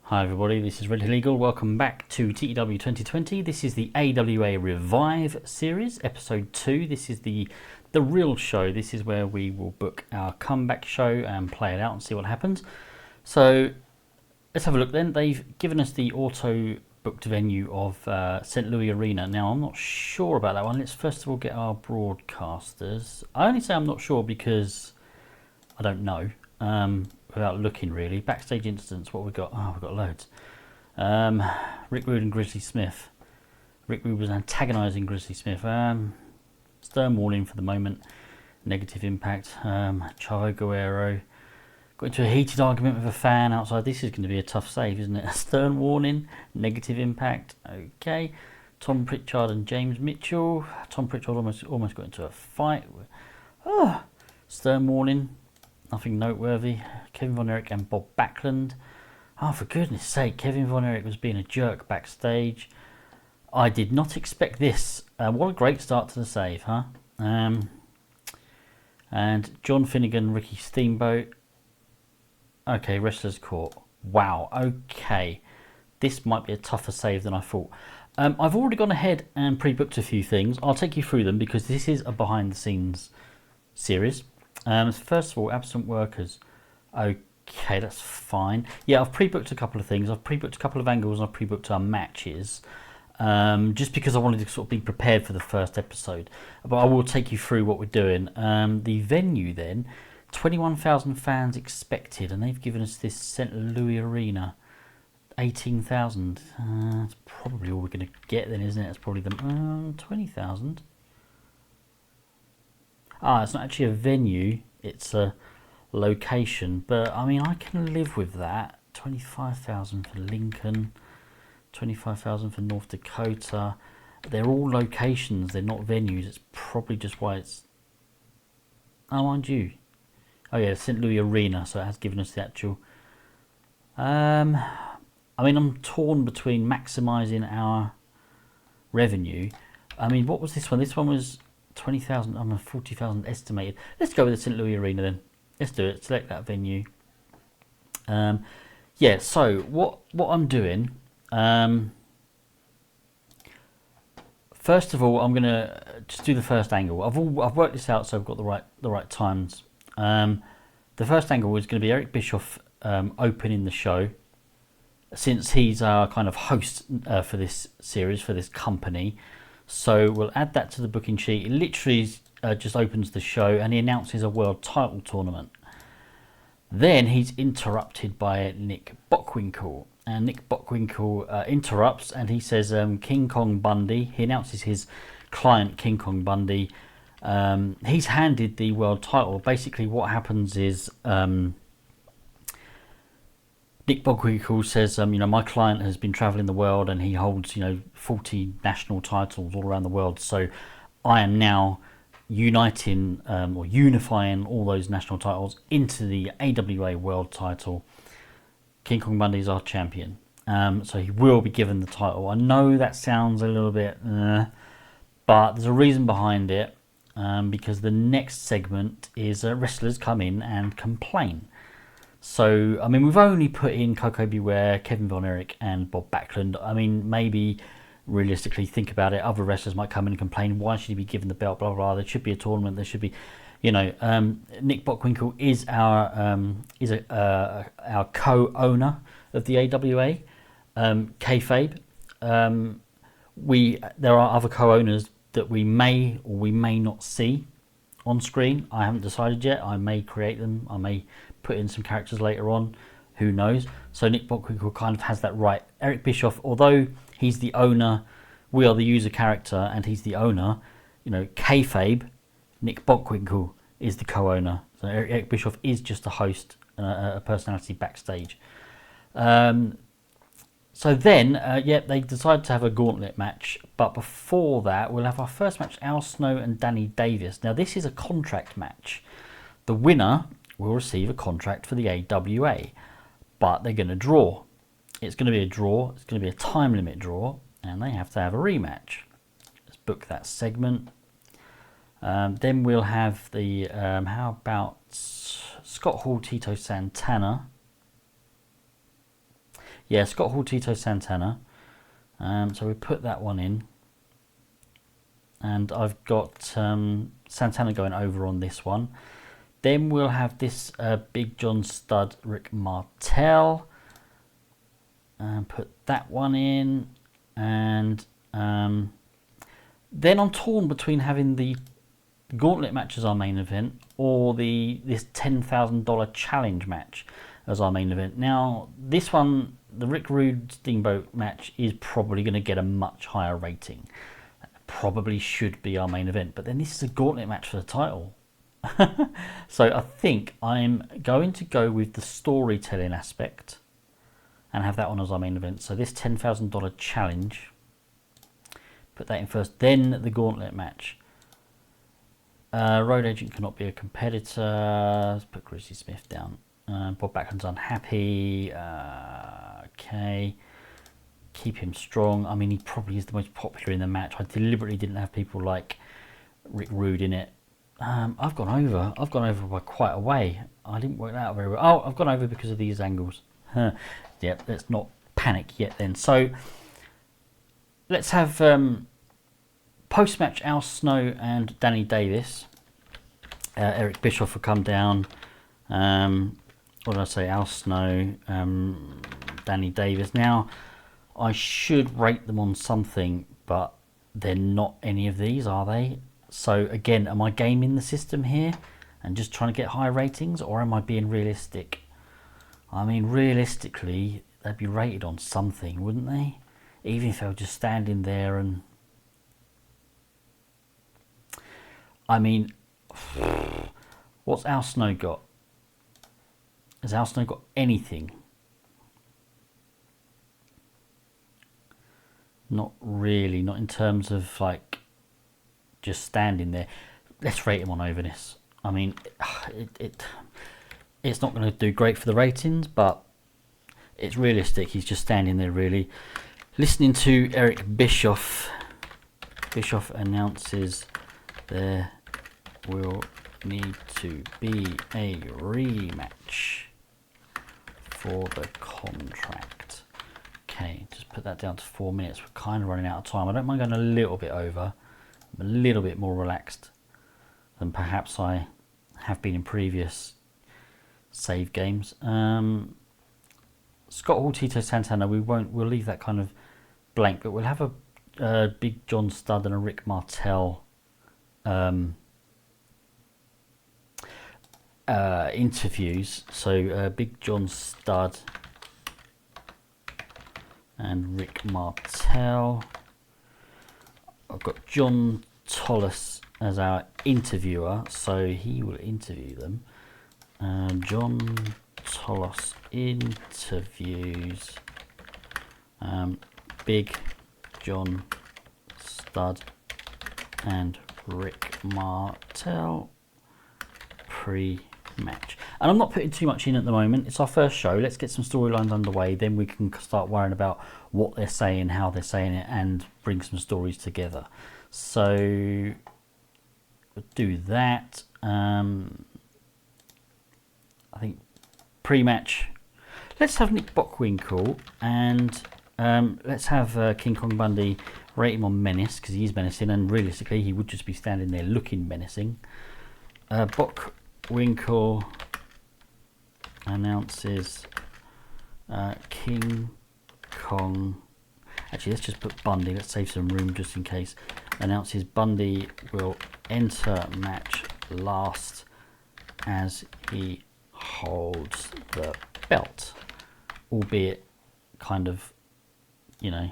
Hi everybody, this is Red Hill Eagle. Welcome back to TEW2020. This is the AWA Revive series, episode 2. This is the real show. This is where we will book our comeback show and play it out and see what happens. So let's have a look then. They've given us the auto booked venue of St. Louis Arena. Now I'm not sure about that one. Let's first of all get our broadcasters. I only say I'm not sure because I don't know. Without looking really. Backstage incidents, what we got? Oh, we've got loads. Rick Rude and Grizzly Smith. Rick Rude was antagonising Grizzly Smith. Stern warning for the moment. Negative impact. Chavo Guerrero got into a heated argument with a fan outside. This is going to be a tough save, isn't it? Stern warning. Negative impact. Okay. Tom Pritchard and James Mitchell. Tom Pritchard almost got into a fight. Oh, stern warning. Nothing noteworthy. Kevin Von Erich and Bob Backlund. Oh, for goodness sake, Kevin Von Erich was being a jerk backstage. I did not expect this. What a great start to the save, huh? And John Finnegan, Ricky Steamboat. Okay, wrestlers caught. Wow, okay. This might be a tougher save than I thought. I've already gone ahead and pre-booked a few things. I'll take you through them because this is a behind-the-scenes series. First of all, absent workers. Okay, that's fine. Yeah, I've pre-booked a couple of things. I've pre-booked a couple of angles and I've pre-booked our matches. Just because I wanted to sort of be prepared for the first episode. But I will take you through what we're doing. The venue then, 21,000 fans expected. And they've given us this St. Louis Arena. 18,000. That's probably all we're going to get then, isn't it? It's probably the 20,000. It's not actually a venue, it's a location, but I mean I can live with that. 25,000 for Lincoln, 25,000 for North Dakota. They're all locations, they're not venues. It's probably just why it's... Oh, mind you. Oh yeah, St. Louis Arena, so it has given us the actual... I mean I'm torn between maximising our revenue. I mean, what was this one? This one was 20,000, I'm a 40,000 estimated. Let's go with the St. Louis Arena then. Let's do it. Select that venue. Yeah, so what I'm doing, first of all, I'm gonna just do the first angle. I've worked this out, so I've got the right times. The first angle is going to be Eric Bischoff opening the show, since he's our kind of host for this series, for this company. So we'll add that to the booking sheet. It literally just opens the show and he announces a world title tournament. Then he's interrupted by Nick Bockwinkel. And Nick Bockwinkel interrupts and he says King Kong Bundy. He announces his client King Kong Bundy. He's handed the world title. Basically what happens is... Nick Bockwinkel says, my client has been traveling the world and he holds, 40 national titles all around the world. So I am now uniting or unifying all those national titles into the AWA world title. King Kong Bundy is our champion. So he will be given the title. I know that sounds a little bit, but there's a reason behind it. Because the next segment is wrestlers come in and complain. So, I mean, we've only put in Koko Beware, Kevin Von Erich and Bob Backlund. I mean, maybe realistically think about it. Other wrestlers might come in and complain, why should he be given the belt, blah, blah, blah. There should be a tournament. There should be, Nick Bockwinkel is our co-owner of the AWA, kayfabe. There are other co-owners that we may or we may not see on screen. I haven't decided yet. I may create them. I may put in some characters later on, who knows. So Nick Bockwinkel kind of has that right. Eric Bischoff, although he's the owner, we are the user character and he's the owner, kayfabe, Nick Bockwinkel is the co-owner. So Eric Bischoff is just a host, a personality backstage. So then, they decided to have a gauntlet match, but before that we'll have our first match, Al Snow and Danny Davis. Now this is a contract match. The winner will receive a contract for the AWA, but they're going to draw. It's going to be a draw, it's going to be a time limit draw, and they have to have a rematch. Let's book that segment. Then we'll have the, how about Scott Hall, Tito Santana. Yeah, Scott Hall, Tito Santana. So we put that one in. And I've got Santana going over on this one. Then we'll have this Big John Studd, Rick Martel. And put that one in. And then I'm torn between having the Gauntlet match as our main event or this $10,000 challenge match as our main event. Now, this one, the Rick Rude Steamboat match, is probably going to get a much higher rating. Probably should be our main event, but then this is a Gauntlet match for the title. So I think I'm going to go with the storytelling aspect and have that one as our main event. So this $10,000 challenge, put that in first, then the Gauntlet match. Road Agent cannot be a competitor. Let's put Grizzly Smith down. Bob Backlund's unhappy. Okay. Keep him strong. I mean, he probably is the most popular in the match. I deliberately didn't have people like Rick Rude in it. I've gone over. I've gone over by quite a way. I didn't work that out very well. Oh, I've gone over because of these angles. Yep, let's not panic yet then. So let's have post-match Al Snow and Danny Davis. Eric Bischoff will come down. What did I say? Al Snow, Danny Davis. Now, I should rate them on something, but they're not any of these, are they? So again, am I gaming the system here and just trying to get high ratings, or am I being realistic? I mean, realistically, they'd be rated on something, wouldn't they? Even if they were just standing there and... I mean, what's Al Snow got? Has Al Snow got anything? Not really, not in terms of like just standing there. Let's rate him on over this. I mean, it's not going to do great for the ratings, but it's realistic. He's just standing there really. Listening to Eric Bischoff. Bischoff announces there will need to be a rematch for the contract. Okay, just put that down to 4 minutes. We're kind of running out of time. I don't mind going a little bit over. I'm a little bit more relaxed than perhaps I have been in previous save games. Scott Hall, Tito Santana, we'll leave that kind of blank, but we'll have a Big John Studd and a Rick Martel interviews. So Big John Studd and Rick Martel. I've got John Tollis as our interviewer, so he will interview them. John Tollis interviews Big John Studd and Rick Martel pre-match. And I'm not putting too much in at the moment. It's our first show. Let's get some storylines underway. Then we can start worrying about what they're saying, how they're saying it, and bring some stories together. So we'll do that. I think pre-match. Let's have Nick Bockwinkel and let's have King Kong Bundy rate him on menace, because he is menacing, and realistically he would just be standing there looking menacing. Bockwinkel announces King Kong. Actually, let's just put Bundy. Let's save some room just in case. Announces Bundy will enter match last as he holds the belt, albeit kind of, you know,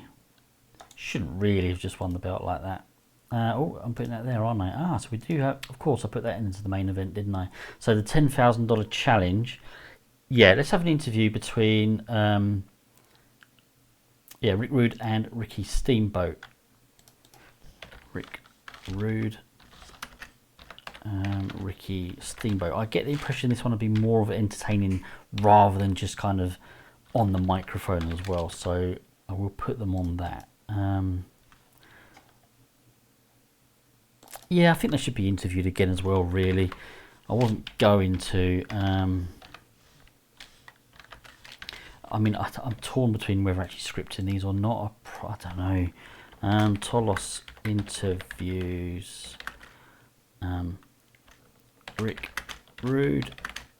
shouldn't really have just won the belt like that. Oh, I'm putting that there, aren't I? So we do have, of course, I put that into the main event, didn't I? So the $10,000 challenge. Yeah, let's have an interview between Rick Rude and Ricky Steamboat. Rick Rude and Ricky Steamboat. I get the impression this one will be more of entertaining rather than just kind of on the microphone as well. So I will put them on that. Yeah, I think they should be interviewed again as well, really. I wasn't going to. I mean, I'm torn between whether actually scripting these or not. I don't know. Tolos interviews Rick Rude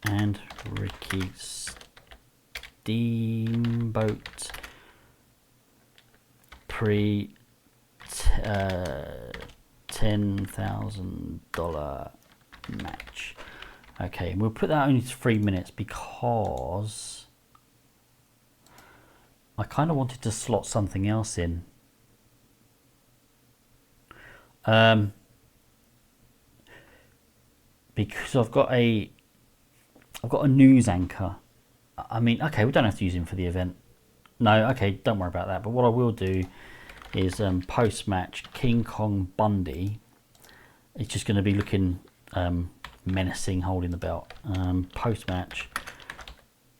and Ricky Steamboat pre $10,000 match. Okay, and we'll put that only to 3 minutes because I kind of wanted to slot something else in. Because I've got a news anchor. I mean, okay, we don't have to use him for the event. No, okay, don't worry about that. But what I will do is post-match King Kong Bundy. It's just going to be looking menacing, holding the belt. Post-match,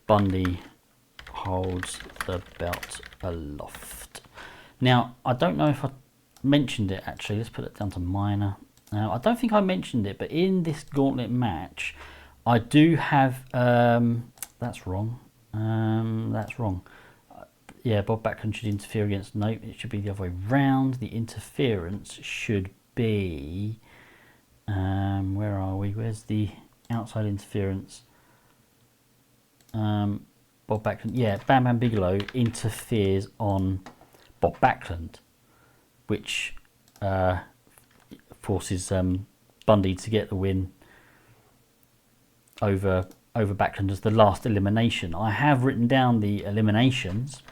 Bundy holds the belt aloft. Now, I don't know if I mentioned it actually. Let's put it down to minor. Now, I don't think I mentioned it, but in this Gauntlet match, I do have. That's wrong. That's wrong. Yeah, Bob Backlund should interfere against. Nope, it should be the other way round. The interference should be. Where are we? Where's the outside interference? Bob Backlund. Yeah, Bam Bam Bigelow interferes on Bob Backlund, which forces Bundy to get the win over Backlund as the last elimination. I have written down the eliminations.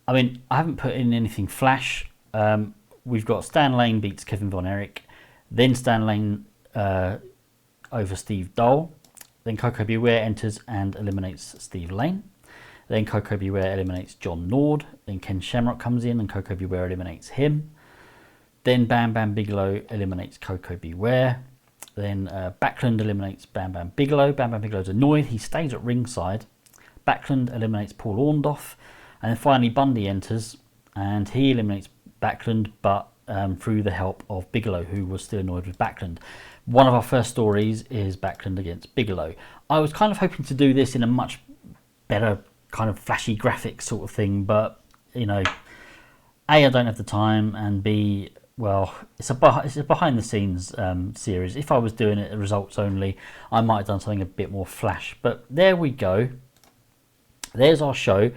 I mean, I haven't put in anything flash. We've got Stan Lane beats Kevin Von Erich, then Stan Lane over Steve Dole, then Coco Beware enters and eliminates Steve Lane, then Coco Beware eliminates John Nord, then Ken Shamrock comes in and Coco Beware eliminates him, then Bam Bam Bigelow eliminates Coco Beware, then Backlund eliminates Bam Bam Bigelow. Bam Bam Bigelow's annoyed, he stays at ringside. Backlund eliminates Paul Orndorff, and then finally Bundy enters and he eliminates Backlund, but through the help of Bigelow, who was still annoyed with Backlund. One of our first stories is Backlund against Bigelow. I was kind of hoping to do this in a much better kind of flashy graphic sort of thing, but you know, A, I don't have the time, and B, well, it's a behind the scenes series. If I was doing it results only, I might have done something a bit more flash. But there we go. There's our show.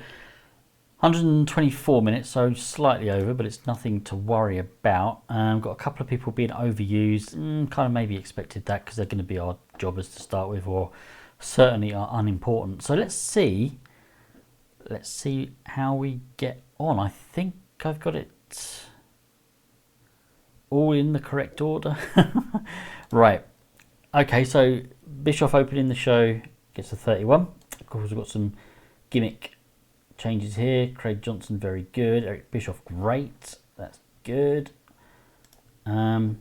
124 minutes, so slightly over, but it's nothing to worry about. Got a couple of people being overused. Kind of maybe expected that because they're going to be our jobbers to start with, or certainly are unimportant. So let's see how we get on. I think I've got it all in the correct order. Right. Okay, so Bischoff opening the show gets a 31. Of course, we've got some gimmick changes here. Craig Johnson, very good. Eric Bischoff, great. That's good. Angle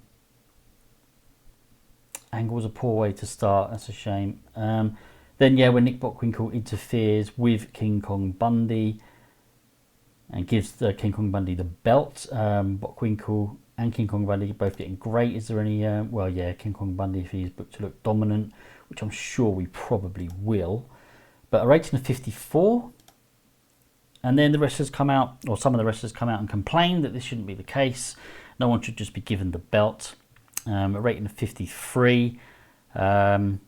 was a poor way to start. That's a shame. Then, yeah, when Nick Bockwinkel interferes with King Kong Bundy and gives King Kong Bundy the belt. Bockwinkel and King Kong Bundy both getting great. Is there any... well, yeah, King Kong Bundy, if he's booked to look dominant, which I'm sure we probably will. But a rating of 54. And then the wrestlers come out, or some of the wrestlers come out and complain that this shouldn't be the case. No one should just be given the belt. A rating of 53. And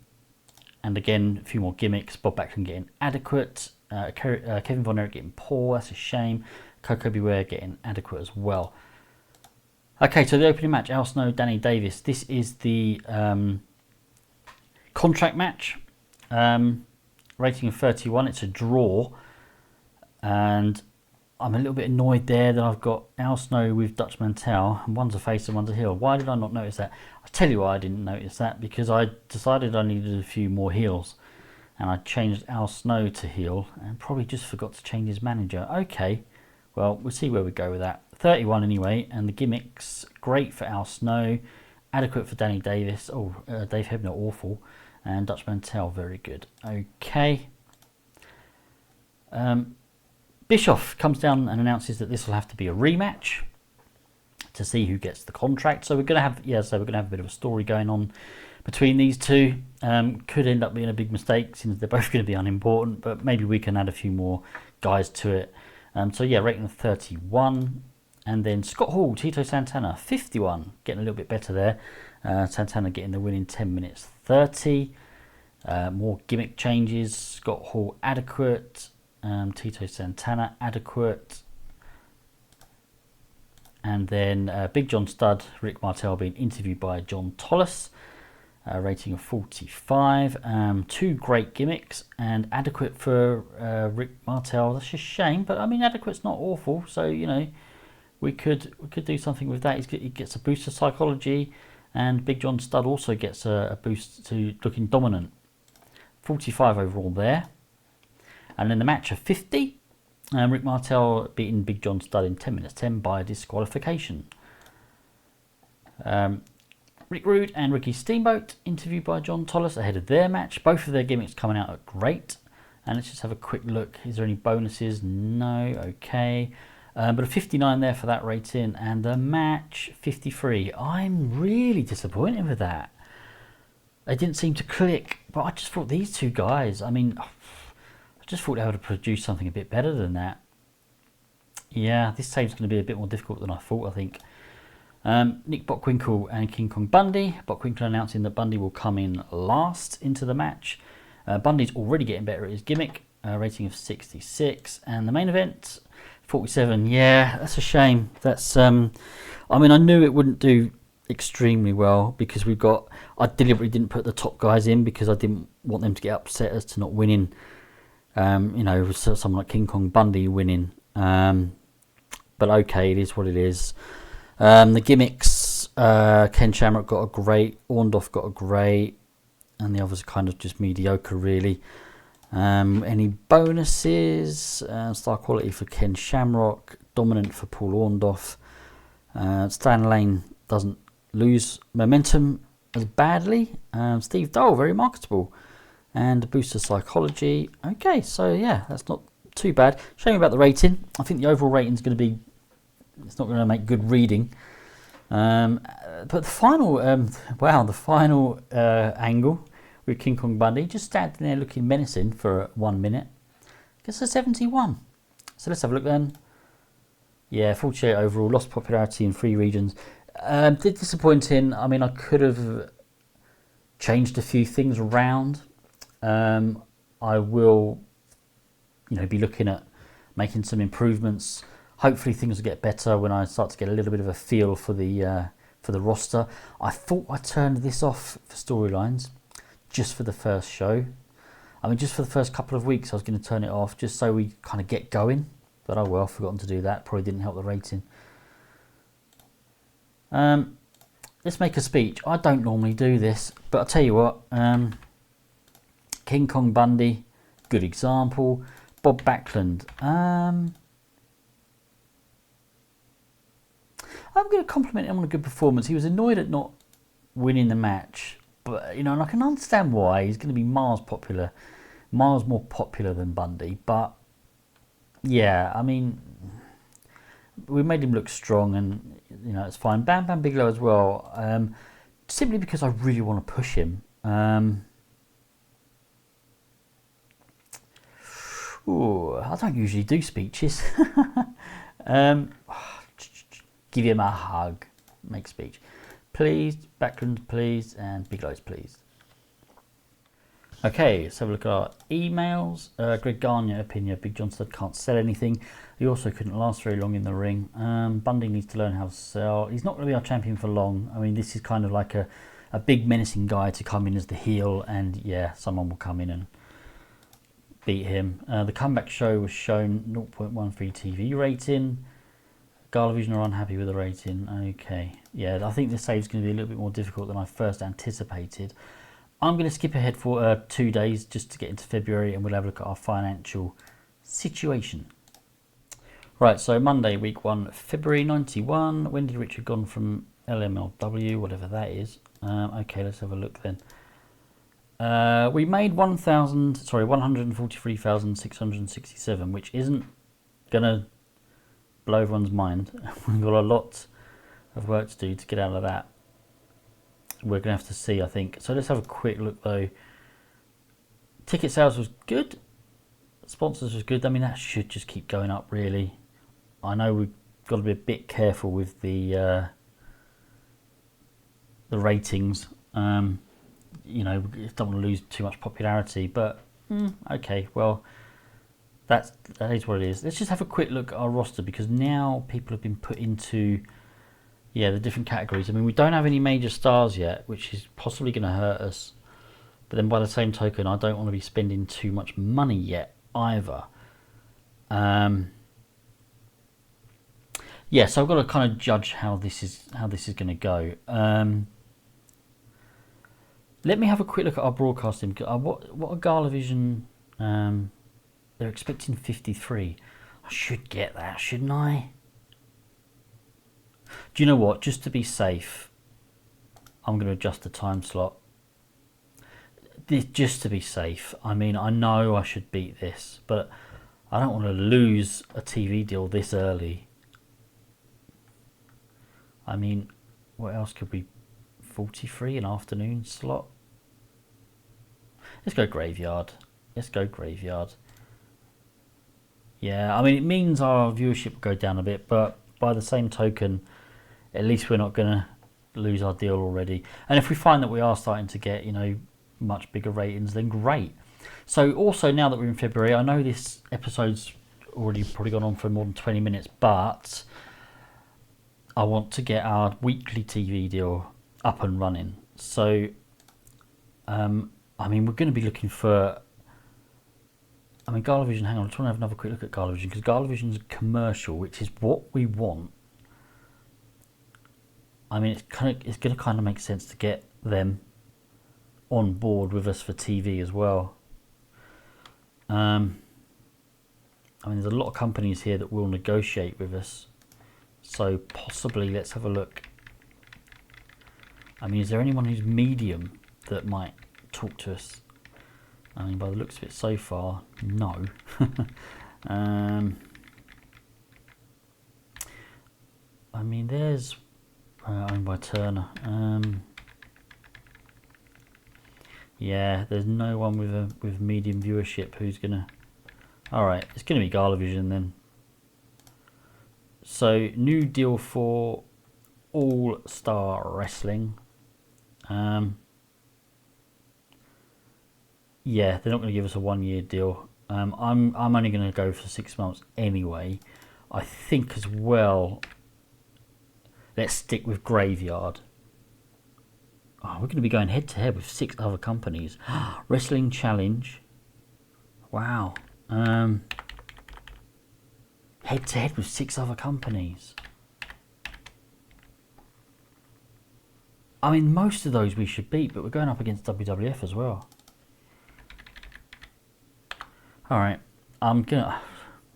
again, a few more gimmicks. Bob Backlund getting adequate. Kevin Von Erich getting poor. That's a shame. Coco Beware getting adequate as well. Okay, so the opening match, Al Snow, Danny Davis. This is the contract match. Rating of 31. It's a draw. And I'm a little bit annoyed there that I've got Al Snow with Dutch Mantel, and one's a face and one's a heel. Why did I not notice that? I'll tell you why I didn't notice that, because I decided I needed a few more heels, and I changed Al Snow to heel, and probably just forgot to change his manager. Okay, well, we'll see where we go with that. 31 anyway, and the gimmicks, great for Al Snow, adequate for Danny Davis. Oh, Dave Hebner, awful, and Dutch Mantel, very good. Okay. Bischoff comes down and announces that this will have to be a rematch to see who gets the contract. So we're going to have, we're going to have a bit of a story going on between these two. Could end up being a big mistake since they're both going to be unimportant, but maybe we can add a few more guys to it. So yeah, rating of 31. And then Scott Hall, Tito Santana, 51, getting a little bit better there. Santana getting the win in 10 minutes 30. More gimmick changes. Scott Hall adequate. Tito Santana adequate. And then Big John Studd, Rick Martel being interviewed by John Tollis. Rating of 45. Two great gimmicks and adequate for Rick Martel. That's a shame, but I mean adequate's not awful. So you know we could do something with that. He gets a boost of psychology, and Big John Studd also gets a boost to looking dominant. 45 overall there. And then the match of 50. Rick Martel beating Big John Studd in 10 minutes 10 by disqualification. Rick Rude and Ricky Steamboat interviewed by John Tollis ahead of their match. Both of their gimmicks coming out are great. And let's just have a quick look. Is there any bonuses? No. Okay. But a 59 there for that rating. And the match, 53. I'm really disappointed with that. They didn't seem to click. But I just thought these two guys, I mean, I just thought they would have produced something a bit better than that. Yeah, this save's going to be a bit more difficult than I thought, I think. Nick Bockwinkel and King Kong Bundy. Bockwinkel announcing that Bundy will come in last into the match. Bundy's already getting better at his gimmick. Rating of 66. And the main event, 47. Yeah, that's a shame. That's I mean, I knew it wouldn't do extremely well because I deliberately didn't put the top guys in because I didn't want them to get upset as to not winning. You know, with someone like King Kong Bundy winning. But okay, it is what it is. The gimmicks, Ken Shamrock got a great, Orndorff got a great, and the others are kind of just mediocre really. Any bonuses? Star quality for Ken Shamrock, dominant for Paul Orndorff. Stan Lane doesn't lose momentum as badly. Steve Dole, very marketable. And a boost of psychology. Okay, so yeah, that's not too bad. Shame about the rating. I think the overall rating is going to be, it's not going to make good reading. But the final, wow, the final angle with King Kong Bundy, just standing there looking menacing for 1 minute, gets a 71. So let's have a look then. Yeah, 48 overall, lost popularity in 3 regions. Disappointing. I mean, I could have changed a few things around. I will, you know, be looking at making some improvements. Hopefully things will get better when I start to get a little bit of a feel for the roster. I thought I turned this off for storylines just for the first show. I mean, just for the first couple of weeks I was going to turn it off just so we kind of get going. But oh well, forgotten to do that. Probably didn't help the rating. Let's make a speech. I don't normally do this, but I'll tell you what. King Kong Bundy, good example. Bob Backlund. I'm going to compliment him on a good performance. He was annoyed at not winning the match, but you know, and I can understand why. He's going to be miles more popular than Bundy. But yeah, I mean, we made him look strong, and you know, it's fine. Bam Bam Bigelow as well. Simply because I really want to push him. I don't usually do speeches. Give him a hug. Make speech. Please, Backlund, please, and Bigelow's, please. Okay, let's have a look at our emails. Greg Garnier, opinion, Big John Studd can't sell anything. He also couldn't last very long in the ring. Bundy needs to learn how to sell. He's not going to be our champion for long. I mean, this is kind of like a big menacing guy to come in as the heel, and yeah, someone will come in and beat him. The Comeback Show was shown 0.13 TV rating. Gala Vision are unhappy with the rating. Okay, yeah, I think this save is going to be a little bit more difficult than I first anticipated. I'm going to skip ahead for 2 days just to get into February, and we'll have a look at our financial situation. Right, so Monday, week 1, February 91. When did Richard gone from LMLW, whatever that is? Okay, let's have a look then. We made 143,667, which isn't going to blow everyone's mind. We've got a lot of work to do to get out of that. we're going to have to see, I think. So let's have a quick look though. Ticket sales was good. Sponsors was good. I mean, that should just keep going up, really. I know we've got to be a bit careful with the ratings. You know, we don't want to lose too much popularity, but okay, well, that is what it is. Let's just have a quick look at our roster, because now people have been put into the different categories. I mean, we don't have any major stars yet, which is possibly going to hurt us. But then by the same token, I don't want to be spending too much money yet either. Yeah, so I've got to kind of judge how this is going to go. Let me have a quick look at our broadcasting. What are Gala Vision? They're expecting 53. I should get that, shouldn't I? Do you know what? Just to be safe, I'm going to adjust the time slot. Just to be safe. I mean, I know I should beat this, but I don't want to lose a TV deal this early. I mean, what else could we... 43, an afternoon slot? Let's go graveyard. Let's go graveyard. Yeah, I mean, it means our viewership will go down a bit, but by the same token, at least we're not going to lose our deal already. And if we find that we are starting to get, you know, much bigger ratings, then great. So also, now that we're in February, I know this episode's already probably gone on for more than 20 minutes, but I want to get our weekly TV deal up and running. So I mean, we're going to be looking for, I mean, Gala Vision, hang on, I just want to have another quick look at Gala Vision, because Gala Vision's commercial, which is what we want. I mean, it's going to kind of make sense to get them on board with us for TV as well. I mean, there's a lot of companies here that will negotiate with us, so possibly let's have a look. I mean, is there anyone who's medium that might talk to us? I mean, by the looks of it so far, no. I mean, there's owned by Turner. Yeah, there's no one with medium viewership who's gonna. All right, it's gonna be Gala Vision then. So new deal for All Star Wrestling. Yeah, they're not going to give us a 1-year deal. I'm only going to go for 6 months anyway. I think as well, let's stick with Graveyard. Oh, we're going to be going head to head with 6 other companies. Wrestling Challenge. Wow. Head to head with 6 other companies. I mean, most of those we should beat, but we're going up against WWF as well. All right, I'm gonna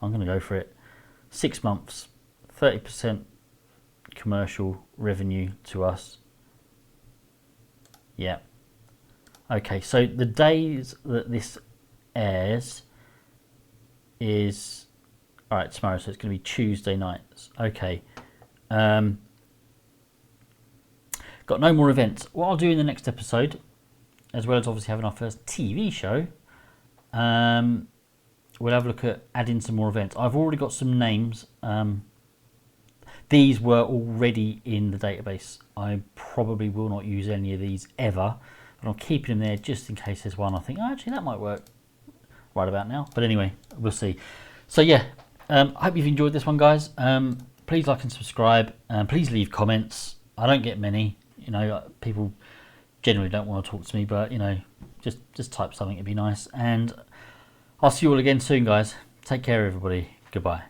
go for it. 6 months, 30% commercial revenue to us. Yeah. Okay, so the days that this airs is tomorrow, so it's going to be Tuesday nights. Okay. Got no more events. What I'll do in the next episode, as well as obviously having our first TV show, we'll have a look at adding some more events. I've already got some names. These were already in the database. I probably will not use any of these ever, but I'm keeping them there just in case there's one I think, oh, actually that might work right about now. But anyway, we'll see. So yeah, I hope you've enjoyed this one, guys. Please like and subscribe. Please leave comments. I don't get many. You know, people generally don't want to talk to me, but you know, just type something, it'd be nice. And I'll see you all again soon, guys. Take care, everybody. Goodbye.